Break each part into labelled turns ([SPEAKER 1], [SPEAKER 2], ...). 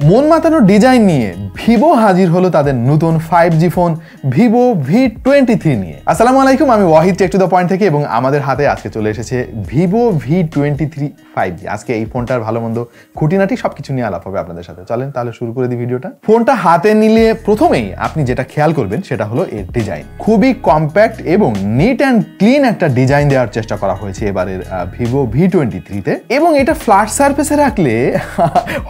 [SPEAKER 1] মন মাতানো ডিজাইন নিয়ে ভিভো হাজির হলো তাদের নতুন 5G ফোন Vivo V23 নিয়ে। আসসালামু আলাইকুম, আমি Wahid tech to the point থেকে এবং আমাদের হাতে আজকে চলে এসেছে Vivo V23 5G। আজকে এই ফোনটার ভালো মন্দ খুঁটিনাটি সবকিছু নিয়ে আলাপ হবে আপনাদের সাথে। চলেন তাহলে শুরু করে দিই ভিডিওটা। ফোনটা হাতে নিলে প্রথমেই আপনি যেটা খেয়াল করবেন সেটা হলো এর ডিজাইন। খুবই কম্প্যাক্ট এবং নিট অ্যান্ড ক্লিন একটা ডিজাইন দেওয়ার চেষ্টা করা হয়েছে এবারের Vivo V23 তে, এবং এটা ফ্ল্যাট সারফেসে রাখলে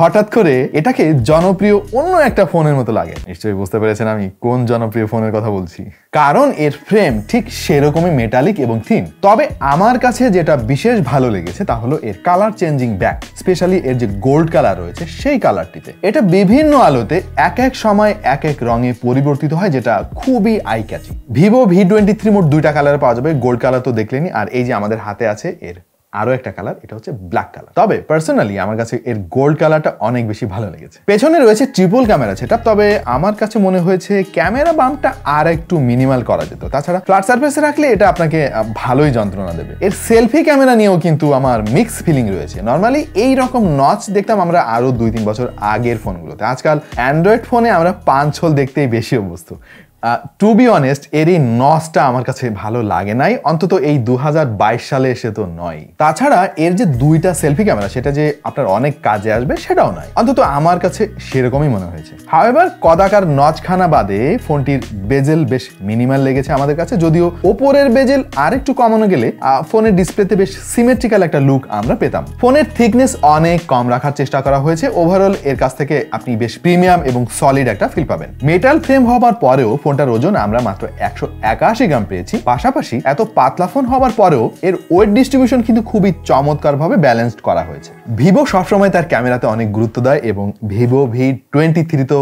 [SPEAKER 1] হঠাৎ করে এটাকে জনপ্রিয় অন্য একটা ফোনের মতো লাগে। নিশ্চয়ই বুঝতে পেরেছেন আমি কোন জনপ্রিয় ফোনের কথা বলছি, কারণ এর ফ্রেম ঠিক সেরকমই মেটালিক এবং থিন। তবে আমার কাছে যেটা বিশেষ ভালো লেগেছে তা হলো এর কালার চেঞ্জিং ব্যাক, স্পেশালি এর যে গোল্ড কালার রয়েছে সেই কালারটিতে। এটা বিভিন্ন আলোতে এক এক সময় এক এক রঙে পরিবর্তিত হয়, যেটা খুবই আই ক্যাচিং। Vivo V23 মোট দুইটা কালার পাওয়া যাবে, গোল্ড কালার তো দেখলেনই, আর এই যে আমাদের হাতে আছে এর আরো একটা কালার, এটা হচ্ছে ব্ল্যাক কালার। তবে পার্সোনালি আমার কাছে এর গোল্ড কালারটা অনেক বেশি ভালো লেগেছে। পেছনে রয়েছে ট্রিপল ক্যামেরা সেটআপ, তবে আমার কাছে মনে হয়েছে ক্যামেরা বাম্পটা আর একটু মিনিমাল করা যেত। তাছাড়া ফ্ল্যাট সারফেসে রাখলে এটা আপনাকে ভালোই যন্ত্রণা দেবে। এর সেলফি ক্যামেরা নিয়েও কিন্তু আমার মিক্স ফিলিং রয়েছে। নর্মালি এই রকম নচ দেখতাম আমরা আরো 2-3 বছর আগের ফোনগুলোতে। আজকাল অ্যান্ড্রয়েড ফোনে আমরা 5 হোল দেখতেই বেশি অভ্যস্ত। টু বি অনেস্ট, এর এই নচটা আমার কাছে ভালো লাগে নাই, অন্তত এই 2022 সালে এসে তো নয়। তাছাড়া এর যে দুইটা সেলফি ক্যামেরা সেটা যে আপনার অনেক কাজে আসবে সেটাও নয়, অন্তত আমার কাছে সেরকমই মনে হয়েছে। হাওয়েভার কদাকার নচখানা বাদে ফোনটির বেজেল বেশ মিনিমাল লেগেছে আমাদের কাছে, যদিও ওপরের বেজেল আর একটু কমানো গেলে ফোনের ডিসপ্লেতে বেশ সিমেট্রিক্যাল একটা লুক আমরা পেতাম। ফোনের থিকনেস অনেক কম রাখার চেষ্টা করা হয়েছে। ওভারঅল এর কাছ থেকে আপনি বেশ প্রিমিয়াম এবং সলিড একটা ফিল পাবেন। মেটাল ফ্রেম হওয়ার পরেও ফোনটার ওজন আমরা মাত্র 181 গ্রাম পেয়েছি। পাশাপাশি এত পাতলা ফোন হওয়ার পরেও এর ওয়েট ডিস্ট্রিবিউশন কিন্তু খুবই চমৎকার ভাবে ব্যালেন্সড করা হয়েছে। ভিভো সবসময় তার ক্যামেরাতে অনেক গুরুত্ব দেয় এবং Vivo V23 তো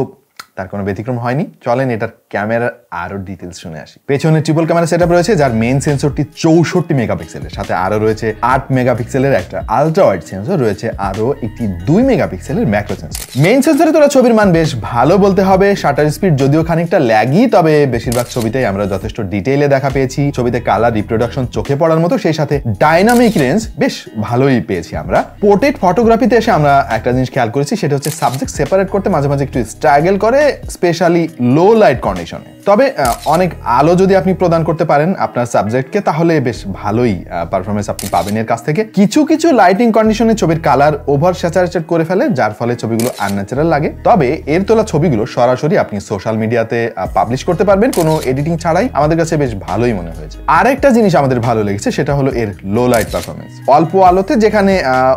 [SPEAKER 1] তার কোনো ব্যতিক্রম হয়নি। চলেন এটার ক্যামেরার আরো ডিটেলস শুনে আসি। পেছনে ট্রিপল ক্যামেরা সেটআপ রয়েছে, যার মেইন সেন্সরটি 64 মেগাপিক্সেলের, সাথে আরো রয়েছে 8 মেগাপিক্সেলের একটা আলট্রা ওয়াইড সেন্সর, রয়েছে আরো একটি 2 মেগাপিক্সেলের ম্যাক্রো সেন্সর। মেইন সেন্সরে তোলা ছবির মান বেশ ভালো বলতে হবে। শাটার স্পিড যদিও খানিকটা ল্যাগি, তবে বেশিরভাগ ছবিতেই আমরা যথেষ্ট ডিটেইলে দেখা পেয়েছি। ছবিতে কালার রিপ্রোডাকশন চোখে পড়ার মতো, সেই সাথে ডাইনামিক রেঞ্জ বেশ ভালোই পেয়েছি আমরা। পোর্ট্রেট ফটোগ্রাফিতে এসে আমরা একটা জিনিস খেয়াল করেছি, সেটা হচ্ছে সাবজেক্ট সেপারেট করতে মাঝে মাঝে একটু স্ট্রাগল করে, স্পেশালি লো লাইট কন্ডিশনে। তবে অনেক আলো যদি আপনি প্রদান করতে পারেন আপনার সাবজেক্টকে, তাহলে বেশ ভালোই পারফরমেন্স আপনি পাবেন এর কাছ থেকে। কিছু কিছু লাইটিং কন্ডিশনে ছবির কালার ওভার স্যাচুরেটেড করে ফেলে, যার ফলে ছবিগুলো আনন্যাচারাল লাগে। তবে এর তোলা ছবিগুলো সরাসরি আপনি সোশ্যাল মিডিয়াতে পাবলিশ করতে পারবেন কোনো এডিটিং ছাড়াই। আমাদের কাছে বেশ ভালোই মনে হয়েছে। আরেকটা জিনিস আমাদের ভালো লেগেছে, সেটা হলো এর লো লাইট পারফরমেন্স। অল্প আলোতে যেখানে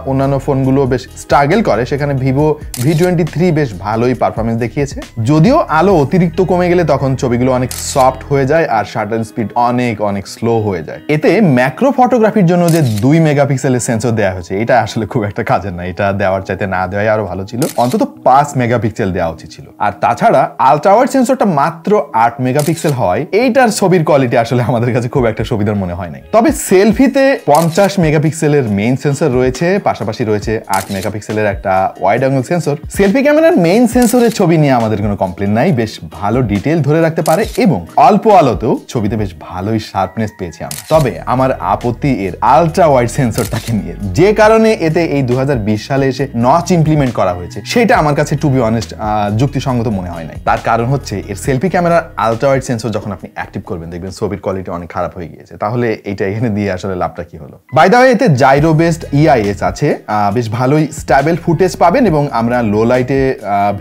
[SPEAKER 1] অন্যান্য ফোনগুলো বেশ স্ট্রাগল করে, সেখানে Vivo V23 বেশ ভালোই পারফরমেন্স দেখিয়েছে। যদিও আলো অতিরিক্ত কমে গেলে তখন ছবিগুলো অনেক সফট হয়ে যায় আর শাটার স্পিড অনেক অনেক স্লো হয়ে যায়। এতে ম্যাক্রো ফটোগ্রাফির জন্য যে 2 মেগাপিক্সেলের সেন্সর দেওয়া হয়েছে, এটা আসলে খুব একটা কাজের না। এটা দেওয়ার চাইতে না দেওয়াই আরো ভালো ছিল, অন্তত 5 মেগাপিক্সেল দেওয়া উচিত ছিল। আর তাছাড়া আলট্রা ওয়াইড সেন্সরটা মাত্র 8 মেগাপিক্সেল হয়, এইটার ছবির কোয়ালিটি আসলে আমাদের কাছে খুব একটা সুবিধার মনে হয় নাই। তবে সেলফিতে 50 মেগাপিক্সেলের মেইন সেন্সর রয়েছে, পাশাপাশি রয়েছে 8 মেগাপিক্সেলের একটা ওয়াইড অ্যাঙ্গেল সেন্সর। সেলফি ক্যামেরার মেইন সেন্সরের ছবি নিয়ে আমাদের কোনো কমপ্লেন নাই, বেশ ভালো ডিটেইল ধরে রাখতে পারে এবং অল্প আলোতেও ছবিতে বেশ ভালোই শার্পনেস পেয়েছি আমরা। তবে আমার আপত্তি এর আলট্রা ওয়াইড সেন্সরটাকে নিয়ে, যে কারণে এতে এই 2020 সালে এসে নচ ইমপ্লিমেন্ট করা হয়েছে, সেটা আমার কাছে টু বি অনেস্ট যুক্তিসঙ্গত মনে হয় নাই। তার কারণ হচ্ছে এর সেলফি ক্যামেরার আলট্রা ওয়াইড সেন্সর যখন আপনি অ্যাক্টিভ করবেন দেখবেন ছবির কোয়ালিটি অনেক খারাপ হয়ে গিয়েছে। তাহলে এইটা এখানে দিয়ে আসলে লাভটা কি হলো? বাই দ্য ওয়ে, এতে জাইরো বেসড EIS আছে, বেশ ভালোই স্ট্যাবল ফুটেজ পাবেন এবং আমরা লো লাইটে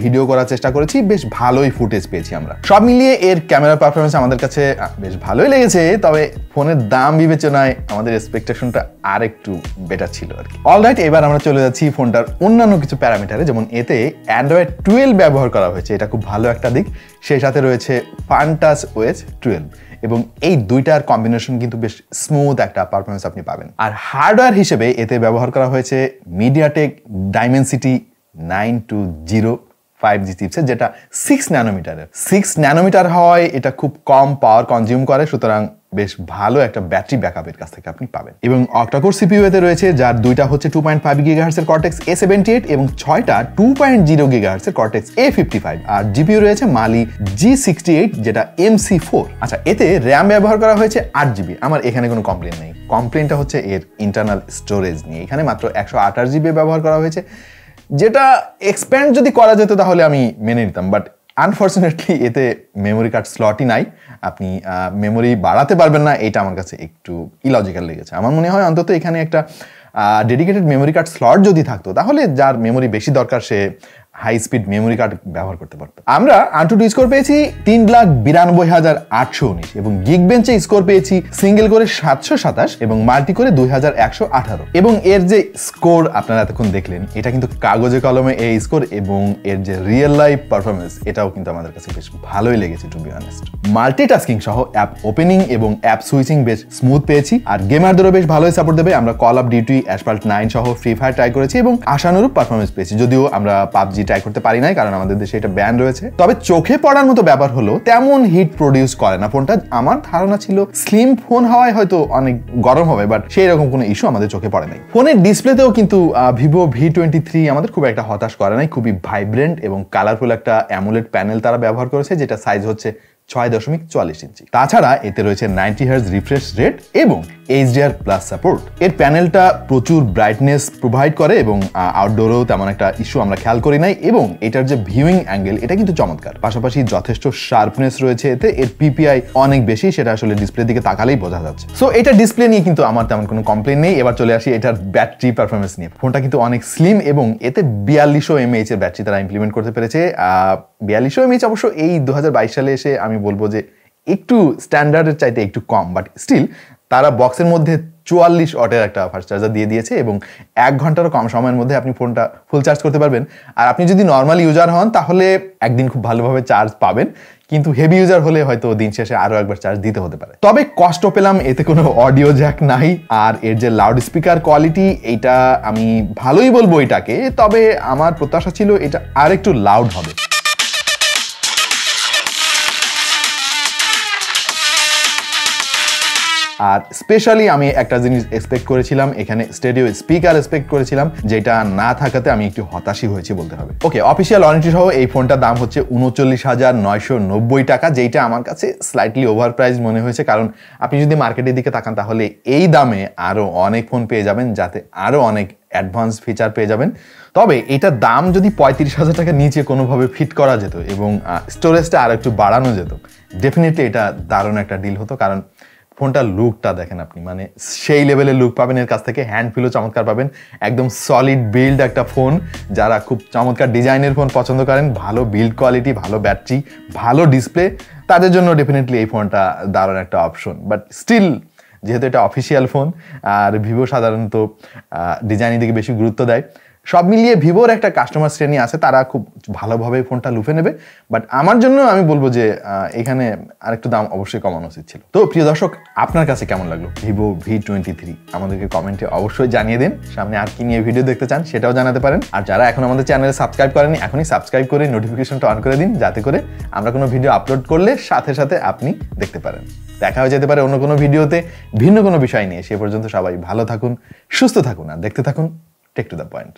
[SPEAKER 1] ভিডিও করার চেষ্টা করেছি, বেশ ভালোই ফুটেজ পেয়েছি আমরা। সব মিলিয়ে এর ক্যামেরা পারফরমেন্স আমাদের কাছে বেশ ভালোই লেগেছে। তবে ফোনের দাম বিবেচনায় আমাদের এক্সপেকটেশনটা আর একটু বেটার ছিল আর কি। অলরাইট, এবার আমরা চলে যাচ্ছি ফোনটার অন্যান্য কিছু প্যারামিটারে। যেমন এতে Android 12 ব্যবহার করা হয়েছে, এটা খুব ভালো একটা দিক। সেই সাথে রয়েছে FunTouch OS 12 এবং এই দুইটার কম্বিনেশন কিন্তু বেশ স্মুথ একটা পারফরমেন্স আপনি পাবেন। আর হার্ডওয়্যার হিসেবে এতে ব্যবহার করা হয়েছে MediaTek Dimensity 920 5G চিপসেট, যেটা 6 ন্যানোমিটারের। 6 ন্যানোমিটার হয় এটা খুব কম পাওয়ার কনজিউম করে, সুতরাং বেশ ভালো একটা ব্যাটারি ব্যাকআপের কাছ থেকে আপনি পাবেন। এবং অক্টাকোর সিপিইউ এতে রয়েছে, যার দুইটা হচ্ছে 2.5 GHz এর Cortex A78 এবং 6টা 2.0 GHz এর Cortex A55, আর জিপিইউ রয়েছে Mali G68 যেটা MC4। আচ্ছা, এতে RAM ব্যবহার করা হয়েছে 8GB। আমার এখানে কোনো কমপ্লেন নেই। কমপ্লেনটা হচ্ছে এর ইন্টারনাল স্টোরেজ নিয়ে। এখানে মাত্র 128GB ব্যবহার করা হয়েছে, যেটা এক্সপ্যান্ড যদি করা যেত তাহলে আমি মেনে নিতাম, বাট আনফর্চুনেটলি এতে মেমোরি কার্ড স্লটই নাই। আপনি মেমোরি বাড়াতে পারবেন না, এটা আমার কাছে একটু ইলজিক্যাল লেগেছে। আমার মনে হয় অন্তত এখানে একটা ডেডিকেটেড মেমোরি কার্ড স্লট যদি থাকতো তাহলে যার মেমোরি বেশি দরকার সে হাই স্পিড মেমোরি কার্ড ব্যবহার করতে পারতো। আমরা আনটুডু স্কোর পেয়েছি 3,92,819 এবং গিগ বেঞ্চে স্কোর পেয়েছি সিঙ্গেল করে 727 এবং মাল্টি করে 2,118। এবং এর যে স্কোর আপনারা এতক্ষণ দেখলেন এটা কিন্তু কাগজে কলমে এই স্কোর, এবং এর যে রিয়েল লাইফ পারফরমেন্স এটাও কিন্তু আমাদের কাছে বেশ ভালোই লেগেছে টু বি অনেস্ট। মাল্টিটাস্কিং সহ অ্যাপ ওপেনিং এবং অ্যাপ সুইচিং বেশ স্মুথ পেয়েছি, আর গেমারদেরও বেশ ভালোই সাপোর্ট দেবে। আমরা কল অফ ডিউটি, অ্যাসফল্ট 9 সহ ফ্রি ফায়ার ট্রাই করেছি এবং আশানুরূপ পারফরমেন্স পেয়েছি, যদিও আমরা পাবজি ট্রাই করতে পারি নাই কারণ আমাদের দেশে এটা ব্যান রয়েছে। তবে চোখে পড়ার মতো ব্যাপার হলো তেমন হিট প্রডিউস করে না ফোনটা। আমার ধারণা ছিল স্লিম ফোন হওয়ায় হয়তো অনেক গরম হবে, বাট সেই রকম কোনো ইস্যু আমাদের চোখে পড়ে নাই। ফোনের ডিসপ্লেতেও কিন্তু ভিভো V23 আমাদের খুব একটা হতাশ করে নাই। খুবই ভাইব্রেন্ট এবং কালারফুল একটা অ্যামোলেড প্যানেল তারা ব্যবহার করেছে, যেটা সাইজ হচ্ছে 6.44 ইঞ্চি। তাছাড়া এতে রয়েছে 90 হার্জ রিফ্রেশ রেট এবং HDR+ সাপোর্ট। এর প্যানেলটা প্রচুর ব্রাইটনেস প্রোভাইড করে এবং আউটডোরেও তেমন একটা ইস্যু আমরা খেয়াল করি নাই, এবং এটার যে ভিউইং অ্যাঙ্গেল এটা কিন্তু চমৎকার। পাশাপাশি যথেষ্ট শার্পনেস রয়েছে এতে, এর PPI অনেক বেশি, সেটা আসলে ডিসপ্লের দিকে তাকালেই বোঝা যাচ্ছে। সো এটা ডিসপ্লে নিয়ে কিন্তু আমার তেমন কোনো কমপ্লেন নেই। এবার চলে আসি এটার ব্যাটারি পারফরমেন্স নিয়ে। ফোনটা কিন্তু অনেক স্লিম এবং এতে 4200 mAh এর ব্যাটারি তারা ইমপ্লিমেন্ট করতে পেরেছে। 4200 mAh অবশ্য এই 2022 সালে এসে আমি বলবো যে একটু স্ট্যান্ডার্ডের চাইতে একটু কম, বাট স্টিল তারা বক্সের মধ্যে 44 ওয়াটের একটা ফাস্ট চার্জার দিয়ে দিয়েছে এবং 1 ঘন্টারও কম সময়ের মধ্যে আপনি ফোনটা ফুল চার্জ করতে পারবেন। আর আপনি যদি নর্মাল ইউজার হন তাহলে একদিন খুব ভালোভাবে চার্জ পাবেন, কিন্তু হেভি ইউজার হলে হয়তো দিন শেষে আরো একবার চার্জ দিতে হতে পারে। তবে কষ্ট পেলাম এতে কোনো অডিও জ্যাক নাই, আর এর যে লাউড স্পিকার কোয়ালিটি এইটা আমি ভালোই বলবো এটাকে, তবে আমার প্রত্যাশা ছিল এটা আর একটু লাউড হবে। আর স্পেশালি আমি একটা জিনিস এক্সপেক্ট করেছিলাম, এখানে স্টেরিও স্পিকার এক্সপেক্ট করেছিলাম, যেটা না থাকাতে আমি একটু হতাশই হয়েছি বলতে হবে। ওকে, অফিসিয়াল ওয়ারেন্টি সহ এই ফোনটার দাম হচ্ছে 39,990 টাকা, যেটা আমার কাছে স্লাইটলি ওভার প্রাইস মনে হয়েছে, কারণ আপনি যদি মার্কেটের দিকে তাকান তাহলে এই দামে আরো অনেক ফোন পেয়ে যাবেন, যাতে আরো অনেক অ্যাডভান্স ফিচার পেয়ে যাবেন। তবে এটার দাম যদি 35,000 টাকার নিচে কোনোভাবে ফিট করা যেত এবং স্টোরেজটা আর একটু বাড়ানো যেত, ডেফিনেটলি এটা দারুণ একটা ডিল হতো। কারণ ফোনটার লুকটা দেখেন আপনি, মানে সেই লেভেলের লুক পাবেন এর কাছ থেকে। হ্যান্ড ফিলও চমৎকার পাবেন, একদম সলিড বিল্ড একটা ফোন। যারা খুব চমৎকার ডিজাইনের ফোন পছন্দ করেন, ভালো বিল্ড কোয়ালিটি, ভালো ব্যাটারি, ভালো ডিসপ্লে, তাদের জন্য ডেফিনেটলি এই ফোনটা দারুণ একটা অপশন। বাট স্টিল যেহেতু এটা অফিসিয়াল ফোন আর ভিভো সাধারণত ডিজাইনের দিকে বেশি গুরুত্ব দেয়, সব মিলিয়ে ভিভোর একটা কাস্টমার শ্রেণী আছে, তারা খুব ভালোভাবে ফোনটা লুফে নেবে। বাট আমার জন্য আমি বলবো যে এখানে আরেকটু দাম অবশ্যই কমানো উচিত ছিল। তো প্রিয় দর্শক, আপনার কাছে কেমন লাগলো ভিভো V23? আমাদেরকে কমেন্টে অবশ্যই জানিয়ে দিন। সামনে আর কি নিয়ে ভিডিও দেখতে চান সেটাও জানাতে পারেন। আর যারা এখন আমাদের চ্যানেলে সাবস্ক্রাইব করেনি, এখনই সাবস্ক্রাইব করে নোটিফিকেশনটা অন করে দিন, যাতে করে আমরা কোনো ভিডিও আপলোড করলে সাথে সাথে আপনি দেখতে পারেন। দেখা হয়ে যেতে পারে অন্য কোনো ভিডিওতে ভিন্ন কোনো বিষয় নিয়ে। সে পর্যন্ত সবাই ভালো থাকুন, সুস্থ থাকুন আর দেখতে থাকুন টেক টু দ্য পয়েন্ট।